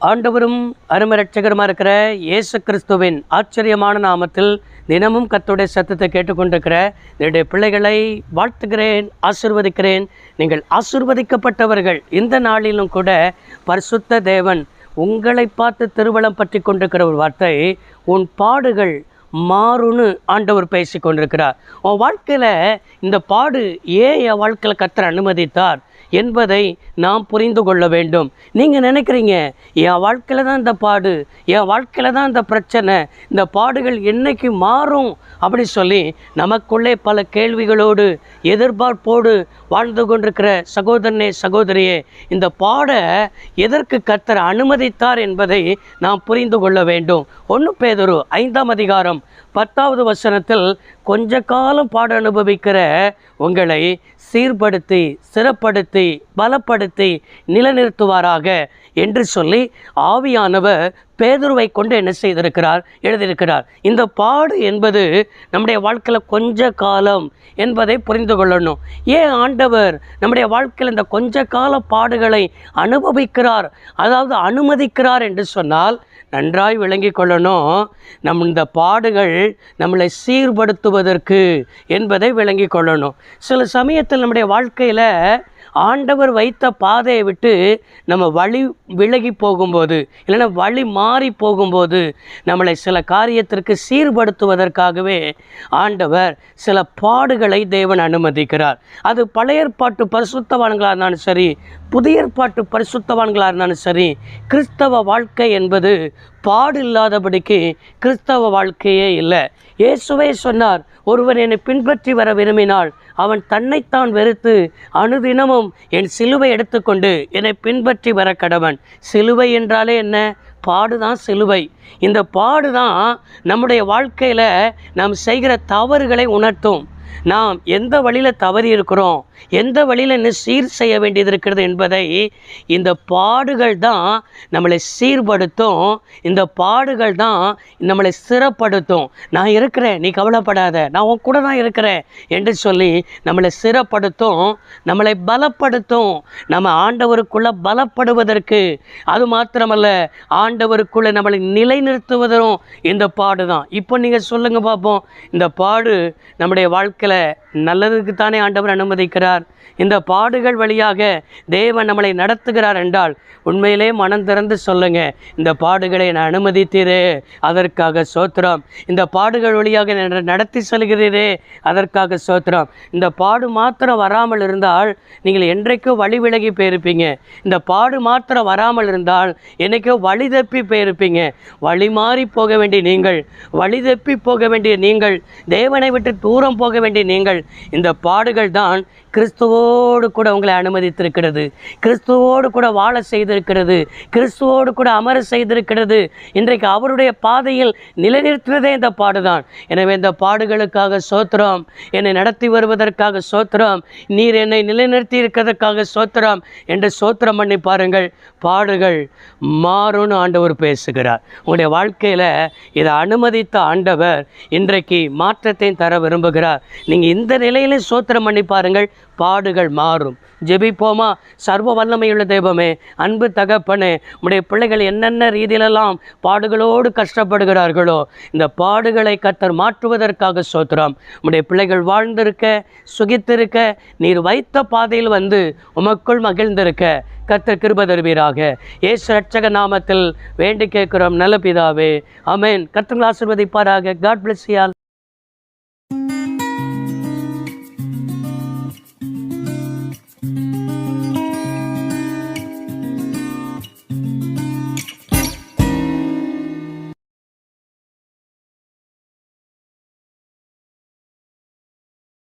ஆண்டவரும் அருமை இரட்சகருமாக இருக்கிற இயேசு கிறிஸ்துவின் ஆச்சரியமான நாமத்தில் தினமும் கர்த்தருடைய சத்தத்தை கேட்டுக்கொண்டிருக்கிற என்னுடைய பிள்ளைகளை வாழ்த்துகிறேன், ஆசீர்வதிக்கிறேன். நீங்கள் ஆசீர்வதிக்கப்பட்டவர்கள். இந்த நாளிலும் கூட பரிசுத்த தேவன் உங்களை பார்த்து திருவளம் பற்றி கொண்டிருக்கிற ஒரு வார்த்தை, உன் பாடுகள் மாறுன்னு ஆண்டவர் பேசி கொண்டிருக்கிறார். உன் வாழ்க்கையில் இந்த பாடு ஏன் என் வாழ்க்கையில் கர்த்தர் அனுமதித்தார் என்பதை நாம் புரிந்து கொள்ள வேண்டும். நீங்கள் நினைக்கிறீங்க, என் வாழ்க்கையில் தான் இந்த பாடு, என் வாழ்க்கையில் தான் இந்த பிரச்சனை, இந்த பாடுகள் என்னைக்கு மாறும் அப்படி சொல்லி நமக்குள்ளே பல கேள்விகளோடு எதிர்பார்ப்போடு வாழ்ந்து கொண்டிருக்கிற சகோதரனே, சகோதரியே, இந்த பாடை எதற்கு கர்த்தர் அனுமதித்தார் என்பதை நாம் புரிந்து கொள்ள வேண்டும். 1 பேதுரு 5ஆம் அதிகாரம் 10வது வசனத்தில், கொஞ்ச காலம் பாட அனுபவிக்கிற உங்களை சீர்படுத்தி, சிறப்படுத்தி, பலப்படுத்தி நிலைநிறுத்துவாராக என்று சொல்லி ஆவியானவர் பேதுருவை கொண்டு என்ன செய்திருக்கிறார், எழுதியிருக்கிறார். இந்த பாடு என்பது நம்முடைய வாழ்க்கையில் கொஞ்ச காலம் என்பதை புரிந்து கொள்ளணும். ஏன் ஆண்டவர் நம்முடைய வாழ்க்கையில் இந்த கொஞ்ச கால பாடுகளை அனுபவிக்கிறார், அதாவது அனுமதிக்கிறார் என்று சொன்னால் நன்றாய் விளங்கி கொள்ளணும். இந்த பாடுகள் நம்மளை சீர்படுத்துவதற்கு என்பதை விளங்கி கொள்ளணும். சில சமயத்தில் நம்முடைய வாழ்க்கையில் ஆண்டவர் வைத்த பாதையை விட்டு நம்ம வழி விலகி போகும்போது, இல்லைன்னா வழி மாறி போகும்போது, நம்மளை சில காரியத்திற்கு சீர்படுத்துவதற்காகவே ஆண்டவர் சில பாடுகளை தேவன் அனுமதிக்கிறார். அது பழைய ஏற்பாட்டு பரிசுத்தவான்களாக இருந்தாலும் சரி, புதிய ஏற்பாட்டு பரிசுத்தவான்களாக இருந்தாலும் சரி, கிறிஸ்தவ வாழ்க்கை என்பது பாடு இல்லாதபடிக்கு கிறிஸ்தவ வாழ்க்கையே இல்லை. இயேசுவே சொன்னார், ஒருவன் என்னை பின்பற்றி வர விரும்பினால் அவன் தன்னைத்தான் வெறுத்து அனுதினமும் என் சிலுவை எடுத்துக்கொண்டு என்னை பின்பற்றி வர கடவன். சிலுவை என்றாலே என்ன? பாடுதான் சிலுவை. இந்த பாடுதான் நம்முடைய வாழ்க்கையில் நாம் செய்கிற தவறுகளை உணர்த்தும். நாம் எந்த வழியில் தவறி இருக்கிறோம், எந்த வழியில் இன்னும் சீர் செய்ய வேண்டியது இருக்கிறது என்பதை இந்த பாடுகள் தான் நம்மளை சீர்படுத்தும். இந்த பாடுகள் தான் நம்மளை சிறப்படுத்தும். நான் இருக்கிறேன், நீ கவலைப்படாத, நான் உன் கூட தான் இருக்கிறேன் என்று சொல்லி நம்மளை சிறப்படுத்தும், நம்மளை பலப்படுத்தும். நம்ம ஆண்டவருக்குள்ளே பலப்படுவதற்கு, அது மாத்திரமல்ல, ஆண்டவருக்குள்ளே நம்மளை நிலைநிறுத்துவதும் இந்த பாடு தான். இப்போ நீங்கள் சொல்லுங்கள் பார்ப்போம், இந்த பாடு நம்முடைய வாழ்க்கையில் நல்லதுக்கு தானே ஆண்டவர் அனுமதிக்கிறார்? இந்த பாடுகள் வழியாக தேவன் நம்மளை நடத்துகிறார் என்றால் உண்மையிலே மனம் திறந்து சொல்லுங்க, இந்த பாடுகளை நான் அனுமதித்தீரே, அதற்காக சோத்திரம். இந்த பாடுகள் வழியாக நடத்தி செல்கிறீரே, அதற்காக சோத்திரம். இந்த பாடு மாத்திரம் வராமல் இருந்தால் நீங்கள் என்றைக்கோ வழி விலகி போயிருப்பீங்க. இந்த பாடு மாத்திரம் வராமல் இருந்தால் என்னைக்கோ வழி தப்பி போயிருப்பீங்க. வழி மாறி போக வேண்டிய நீங்கள், வழி தப்பி போக வேண்டிய நீங்கள், தேவனை விட்டு தூரம் போக வேண்டிய நீங்கள், இந்த பாடுகள் தான் கிறிஸ்துவோடு கூட உங்களை அனுமதித்திருக்கிறது, கிறிஸ்துவோடு கூட வாழ செய்திருக்கிறது, கிறிஸ்துவோடு கூட அமர செய்திருக்கிறது. இன்றைக்கு அவருடைய பாதையில் நிலைநிறுத்துவதே இந்த பாடுதான். எனவே இந்த பாடுகளுக்காக சோத்திரம், என்னை நடத்தி வருவதற்காக சோத்திரம், நீர் என்னை நிலைநிறுத்தி இருக்கிறதுக்காக சோத்திரம் என்று சோத்திரம் பண்ணி பாருங்கள். பாடுகள் மாறும்னு ஆண்டவர் பேசுகிறார். உங்களுடைய வாழ்க்கையில் இதை அனுமதித்த ஆண்டவர் இன்றைக்கு மாற்றத்தை தர விரும்புகிறார். நீங்கள் இந்த நிலையிலே சோத்திரம் பண்ணி பாருங்கள், பாடுகள் மாறும். ஜெபிப்போமா? சர்வ வல்லமையுள்ள தெய்வமே, அன்பு தகப்பனே, உடைய பிள்ளைகள் என்னென்ன ரீதியிலெல்லாம் பாடுகளோடு கஷ்டப்படுகிறார்களோ, இந்த பாடுகளை கர்த்தர் மாற்றுவதற்காக சோத்திரம். உடைய பிள்ளைகள் வாழ்ந்திருக்க, சுகித்திருக்க, நீர் வைத்த பாதையில் வந்து உமக்குள் மகிழ்ந்திருக்க கர்த்தர் கிருபை தருவீராக. இயேசு இரட்சக நாமத்தில் வேண்டி கேட்கிறோம் நல்ல பிதாவே, ஆமென். கர்த்தர் ஆசீர்வதிப்பாராக. God bless you all.